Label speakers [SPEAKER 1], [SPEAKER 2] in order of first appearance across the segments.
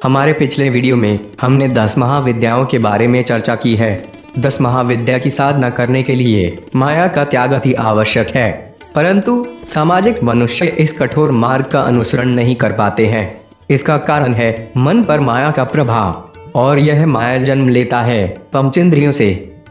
[SPEAKER 1] हमारे पिछले वीडियो में हमने 10 महाविद्याओं के बारे में चर्चा की है। 10 महाविद्या की साधना करने के लिए माया का त्याग अति आवश्यक है, परंतु सामाजिक मनुष्य इस कठोर मार्ग का अनुसरण नहीं कर पाते हैं। इसका कारण है मन पर माया का प्रभाव, और यह माया जन्म लेता है पंचेंद्रियों से।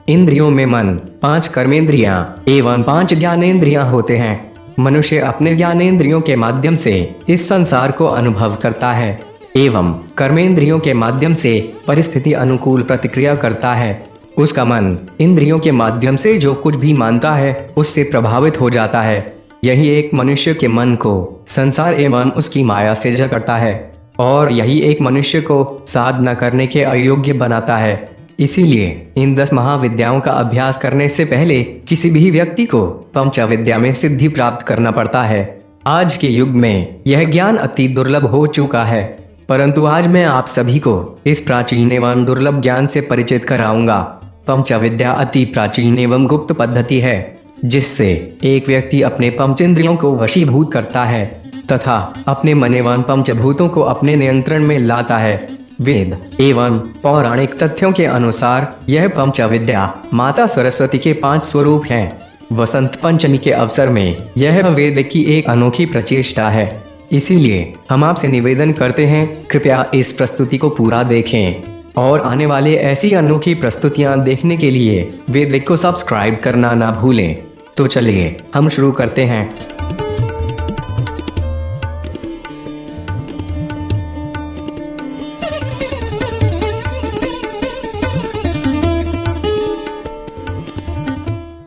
[SPEAKER 1] इंद्रियों में मन, 5 कर्मेंद्रियां एवं 5 ज्ञानेंद्रियां होते हैं। मनुष्य अपने ज्ञानेंद्रियों के माध्यम से इस संसार को अनुभव करता है एवं कर्मेंद्रियों के माध्यम से परिस्थिति अनुकूल प्रतिक्रिया करता है। उसका मन इंद्रियों के माध्यम से जो कुछ भी मानता है उससे प्रभावित हो जाता है। यही एक मनुष्य के मन को संसार एवं उसकी माया से जकड़ता है, और यही एक मनुष्य को साधना करने के अयोग्य बनाता है। इसीलिए इन 10 महाविद्याओं का अभ्यास करने से पहले किसी भी व्यक्ति को पंचविद्या में सिद्धि प्राप्त करना पड़ता है। आज के युग में यह ज्ञान अति दुर्लभ हो चुका है, परंतु आज मैं आप सभी को इस प्राचीन एवं दुर्लभ ज्ञान से परिचित कराऊंगा। पंचविद्या अति प्राचीन एवं गुप्त पद्धति है, जिससे एक व्यक्ति अपने पंचेंद्रियों को वशीभूत करता है तथा अपने मन एवं पंचभूतों को अपने नियंत्रण में लाता है। वेद एवं पौराणिक तथ्यों के अनुसार यह पंचविद्या माता सरस्वती के 5 स्वरूप हैं। वसंत पंचमी के अवसर में यह वेद की एक अनोखी प्रचेष्टा है। इसीलिए हम आपसे निवेदन करते हैं, कृपया इस प्रस्तुति को पूरा देखें और आने वाले ऐसी अनोखी प्रस्तुतियां देखने के लिए वेद को सब्सक्राइब करना ना भूलें। तो चलिए हम शुरू करते हैं।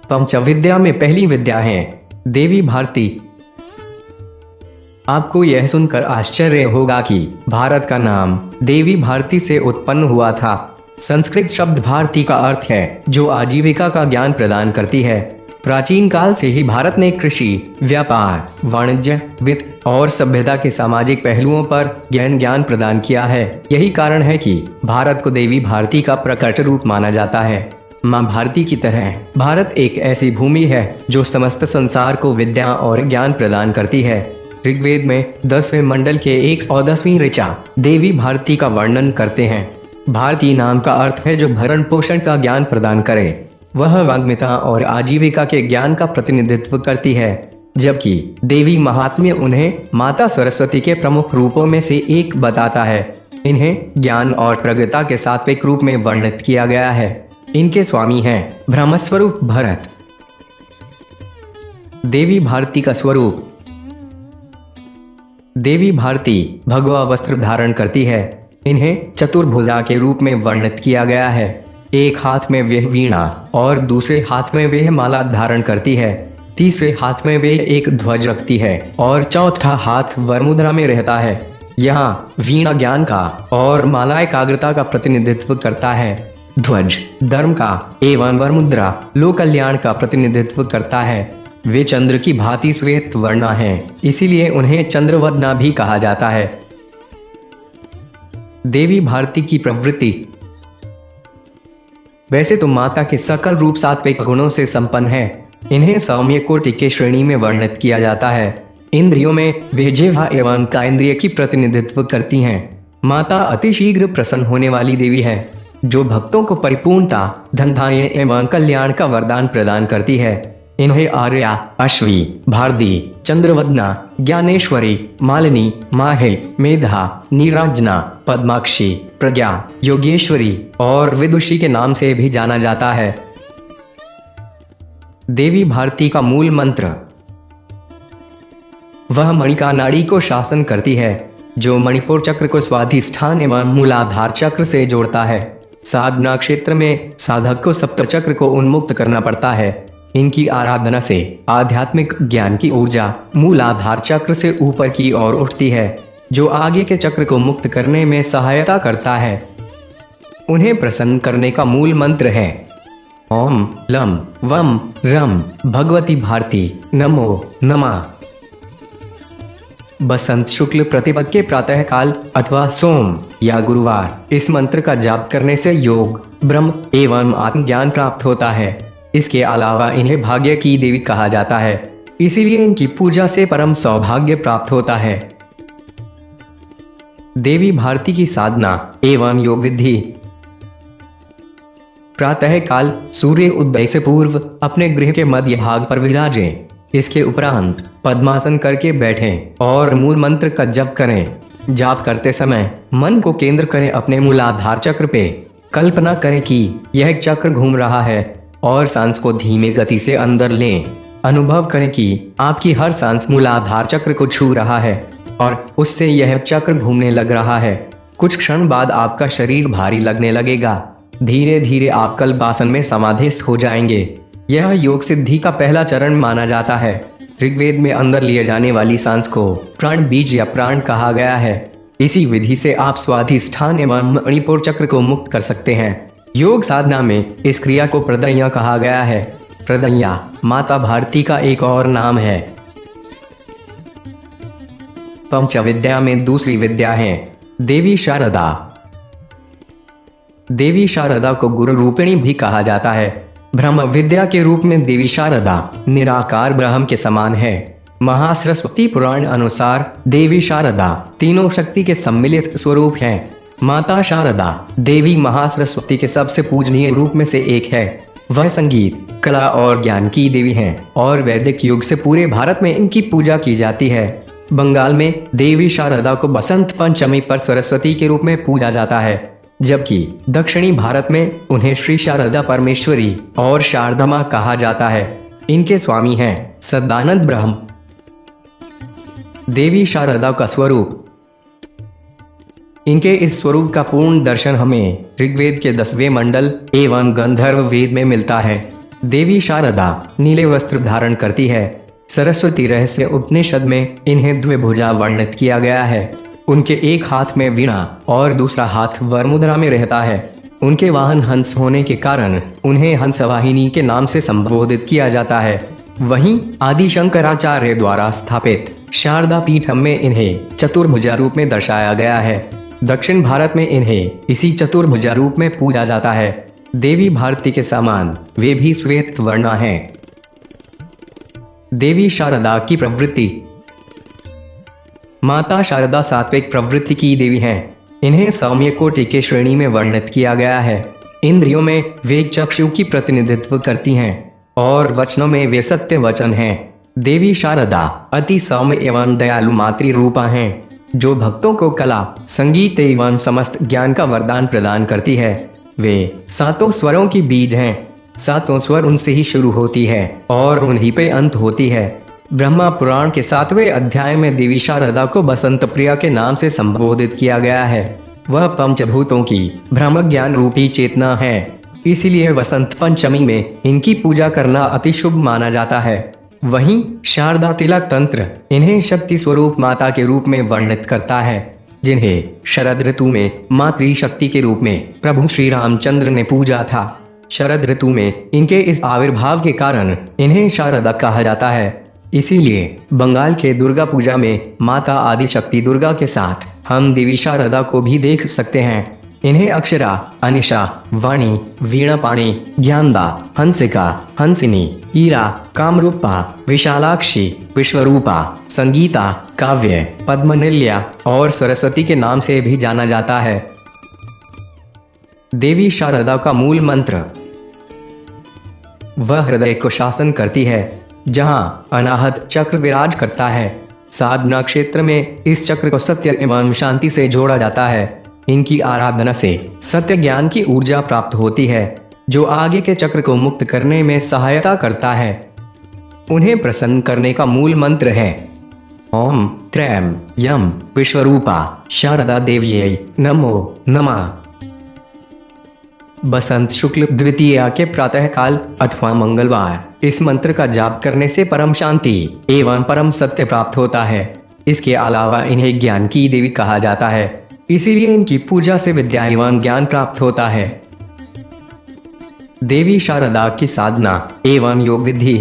[SPEAKER 1] पंचविद्या में पहली विद्या है देवी भारती। आपको यह सुनकर आश्चर्य होगा कि भारत का नाम देवी भारती से उत्पन्न हुआ था। संस्कृत शब्द भारती का अर्थ है जो आजीविका का ज्ञान प्रदान करती है। प्राचीन काल से ही भारत ने कृषि, व्यापार, वाणिज्य, वित्त और सभ्यता के सामाजिक पहलुओं पर ज्ञान प्रदान किया है। यही कारण है कि भारत को देवी भारती का प्रकट रूप माना जाता है। माँ भारती की तरह भारत एक ऐसी भूमि है जो समस्त संसार को विद्या और ज्ञान प्रदान करती है। ऋग्वेद में 10वें मंडल के 110वीं ऋचा देवी भारती का वर्णन करते हैं। भारती नाम का अर्थ है जो भरण पोषण का ज्ञान प्रदान करे। वह वाग्मिता और आजीविका के ज्ञान का प्रतिनिधित्व करती है, जबकि देवी महात्म्य उन्हें माता सरस्वती के प्रमुख रूपों में से एक बताता है। इन्हें ज्ञान और प्रगता के सात्विक रूप में वर्णित किया गया है। इनके स्वामी हैं ब्रह्मस्वरूप भरत। देवी भारती का स्वरूप। देवी भारती भगवा वस्त्र धारण करती है। इन्हें चतुर्भुजा के रूप में वर्णित किया गया है। एक हाथ में वह वीणा और दूसरे हाथ में वह माला धारण करती है। तीसरे हाथ में वह एक ध्वज रखती है और चौथा हाथ वरमुद्रा में रहता है। यहाँ वीणा ज्ञान का और माला एकाग्रता का प्रतिनिधित्व करता है। ध्वज धर्म का एवं वरमुद्रा लोक कल्याण का प्रतिनिधित्व करता है। वे चंद्र की भांति श्वेत वर्णा हैं, इसीलिए उन्हें चंद्रवदना भी कहा जाता है। देवी भारती की प्रवृत्ति। वैसे तो माता के सकल रूप सात्विक गुणों से संपन्न है। इन्हें सौम्य कोटि के श्रेणी में वर्णित किया जाता है। इंद्रियों में वे जिह्वा एवं काइंद्रिय की प्रतिनिधित्व करती हैं। माता अति शीघ्र प्रसन्न होने वाली देवी है, जो भक्तों को परिपूर्णता, धन धान्य एवं कल्याण का वरदान प्रदान करती है। इन्हें आर्या, अश्वी, भारती, चंद्रवदना, ज्ञानेश्वरी, मालिनी, माहे, मेधा, नीराजना, पद्माक्षी, प्रज्ञा, योगेश्वरी और विदुषी के नाम से भी जाना जाता है। देवी भारती का मूल मंत्र। वह मणिका नाड़ी को शासन करती है, जो मणिपुर चक्र को स्वाधिष्ठान एवं मूलाधार चक्र से जोड़ता है। साधना क्षेत्र में साधक को सप्त चक्र को उन्मुक्त करना पड़ता है। इनकी आराधना से आध्यात्मिक ज्ञान की ऊर्जा मूलाधार चक्र से ऊपर की ओर उठती है, जो आगे के चक्र को मुक्त करने में सहायता करता है। उन्हें प्रसन्न करने का मूल मंत्र है ओम लम वम रम भगवती भारती नमो नमः। बसंत शुक्ल प्रतिपद के प्रातः काल अथवा सोम या गुरुवार इस मंत्र का जाप करने से योग, ब्रह्म एवं आत्मज्ञान प्राप्त होता है। इसके अलावा इन्हें भाग्य की देवी कहा जाता है, इसीलिए इनकी पूजा से परम सौभाग्य प्राप्त होता है। देवी भारती की साधना एवं योग विधि। प्रातः काल सूर्य उदय से पूर्व अपने गृह के मध्य भाग पर विराजें। इसके उपरांत पद्मासन करके बैठें और मूल मंत्र का जप करें। जाप करते समय मन को केंद्र करें अपने मूलाधार चक्र पे। कल्पना करें कि यह चक्र घूम रहा है और सांस को धीमी गति से अंदर लें। अनुभव करें कि आपकी हर सांस मूलाधार चक्र को छू रहा है और उससे यह चक्र घूमने लग रहा है। कुछ क्षण बाद आपका शरीर भारी लगने लगेगा। धीरे धीरे आप कल्पासन में समाधिस्थ हो जाएंगे। यह योग सिद्धि का पहला चरण माना जाता है। ऋग्वेद में अंदर लिए जाने वाली सांस को प्राण बीज या प्राण कहा गया है। इसी विधि से आप स्वाधिष्ठान एवं मणिपुर चक्र को मुक्त कर सकते हैं। योग साधना में इस क्रिया को प्रदया कहा गया है। प्रदया माता भारती का एक और नाम है। पंचविद्या में दूसरी विद्या है देवी शारदा। देवी शारदा को गुरु रूपिणी भी कहा जाता है। ब्रह्म विद्या के रूप में देवी शारदा निराकार ब्रह्म के समान है। महासरस्वती पुराण अनुसार देवी शारदा तीनों शक्ति के सम्मिलित स्वरूप हैं। माता शारदा देवी महासरस्वती के सबसे पूजनीय रूप में से एक है। वह संगीत, कला और ज्ञान की देवी हैं और वैदिक युग से पूरे भारत में इनकी पूजा की जाती है। बंगाल में देवी शारदा को बसंत पंचमी पर सरस्वती के रूप में पूजा जाता है, जबकि दक्षिणी भारत में उन्हें श्री शारदा परमेश्वरी और शारदा मां कहा जाता है। इनके स्वामी हैं सदानंद ब्रह्म। देवी शारदा का स्वरूप। इनके इस स्वरूप का पूर्ण दर्शन हमें ऋग्वेद के 10वें मंडल एवं गंधर्व वेद में मिलता है। देवी शारदा नीले वस्त्र धारण करती है। सरस्वती रहस्य उपनिषद में इन्हें द्विभुजा वर्णित किया गया है। उनके एक हाथ में वीणा और दूसरा हाथ वरमुद्रा में रहता है। उनके वाहन हंस होने के कारण उन्हें हंसवाहिनी के नाम से संबोधित किया जाता है। वहीं आदि शंकराचार्य द्वारा स्थापित शारदा पीठम में इन्हें चतुर्भुजा रूप में दर्शाया गया है। दक्षिण भारत में इन्हें इसी चतुर्भुजा रूप में पूजा जाता है। देवी भारती के समान वे भी श्वेत वर्णा हैं। देवी शारदा की प्रवृत्ति। माता शारदा सात्विक प्रवृत्ति की देवी हैं। इन्हें सौम्य कोटि के श्रेणी में वर्णित किया गया है। इंद्रियों में वे चक्षु की प्रतिनिधित्व करती हैं और वचनों में वे सत्य वचन हैं। देवी शारदा अति सौम्य एवं दयालु मातृ रूपा हैं, जो भक्तों को कला, संगीत एवं समस्त ज्ञान का वरदान प्रदान करती है। वे सातों स्वरों की बीज हैं। सातों स्वर उनसे ही शुरू होती है और उन्हीं पे अंत होती है। ब्रह्मा पुराण के 7वें अध्याय में देवी शारदा को बसंत प्रिया के नाम से संबोधित किया गया है। वह पंचभूतों की ब्रह्म ज्ञान रूपी चेतना है। इसीलिए बसंत पंचमी में इनकी पूजा करना अति शुभ माना जाता है। वहीं शारदा तिलक तंत्र इन्हें शक्ति स्वरूप माता के रूप में वर्णित करता है, जिन्हें शरद ऋतु में मातृ शक्ति के रूप में प्रभु श्री रामचंद्र ने पूजा था। शरद ऋतु में इनके इस आविर्भाव के कारण इन्हें शारदा कहा जाता है। इसीलिए बंगाल के दुर्गा पूजा में माता आदि शक्ति दुर्गा के साथ हम देवी शारदा को भी देख सकते हैं। इन्हें अक्षरा, अनिशा, वाणी, वीणापाणी, ज्ञानदा, हंसिका, हंसिनी, ईरा, कामरूपा, विशालाक्षी, विश्वरूपा, संगीता, काव्य, पद्मनिल्या और सरस्वती के नाम से भी जाना जाता है। देवी शारदा का मूल मंत्र। वह हृदय को शासन करती है, जहां अनाहत चक्र विराज करता है। साधना क्षेत्र में इस चक्र को सत्य एवं शांति से जोड़ा जाता है। इनकी आराधना से सत्य ज्ञान की ऊर्जा प्राप्त होती है, जो आगे के चक्र को मुक्त करने में सहायता करता है। उन्हें प्रसन्न करने का मूल मंत्र है ओम त्रैम यम विश्वरूपा शारदा देव्यै नमो नमः। बसंत शुक्ल द्वितीया के प्रातः काल अथवा मंगलवार इस मंत्र का जाप करने से परम शांति एवं परम सत्य प्राप्त होता है। इसके अलावा इन्हें ज्ञान की देवी कहा जाता है। इसीलिए इनकी पूजा से विद्या एवं ज्ञान प्राप्त होता है। देवी शारदा की साधना एवं योग विधि।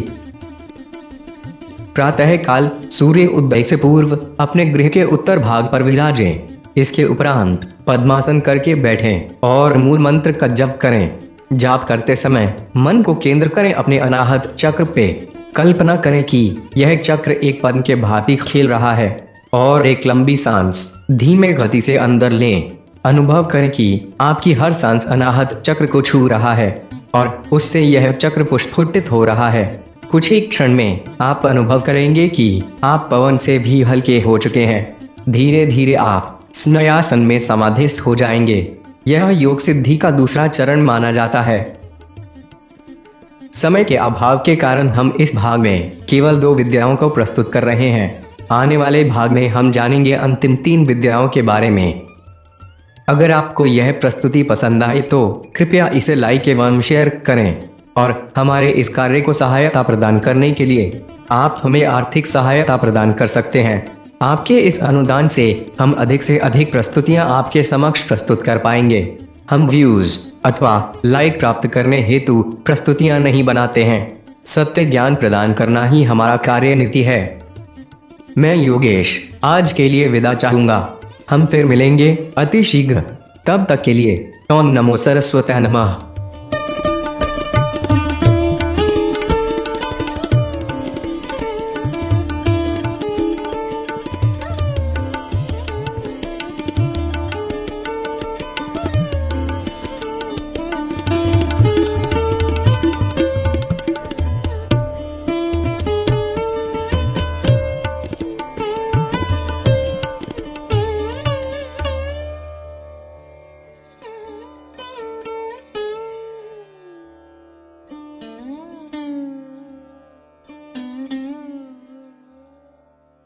[SPEAKER 1] प्रातः काल सूर्य उदय से पूर्व अपने गृह के उत्तर भाग पर विराजें। इसके उपरांत पद्मासन करके बैठें और मूल मंत्र का जप करें। जाप करते समय मन को केंद्र करें अपने अनाहत चक्र पे। कल्पना करें कि यह चक्र एक पद्म के भांति खेल रहा है। और एक लंबी सांस धीमे गति से अंदर लें। अनुभव करें कि आपकी हर सांस अनाहत चक्र को छू रहा है और उससे यह चक्र पुष्पित हो रहा है। कुछ ही क्षण में आप अनुभव करेंगे कि आप पवन से भी हल्के हो चुके हैं। धीरे धीरे आप स्नायासन में समाधिस्थ हो जाएंगे। यह योग सिद्धि का दूसरा चरण माना जाता है। समय के अभाव के कारण हम इस भाग में केवल 2 विद्याओं को प्रस्तुत कर रहे हैं। आने वाले भाग में हम जानेंगे अंतिम 3 विद्याओं के बारे में। अगर आपको यह प्रस्तुति पसंद आए तो कृपया इसे लाइक एवं शेयर करें और हमारे इस कार्य को सहायता प्रदान करने के लिए आप हमें आर्थिक सहायता प्रदान कर सकते हैं। आपके इस अनुदान से हम अधिक से अधिक प्रस्तुतियां आपके समक्ष प्रस्तुत कर पाएंगे। हम व्यूज अथवा लाइक प्राप्त करने हेतु प्रस्तुतियां नहीं बनाते हैं। सत्य ज्ञान प्रदान करना ही हमारा कार्य नीति है। मैं योगेश आज के लिए विदा चाहूंगा। हम फिर मिलेंगे अति शीघ्र। तब तक के लिए ओम नमो सरस्वते नमः।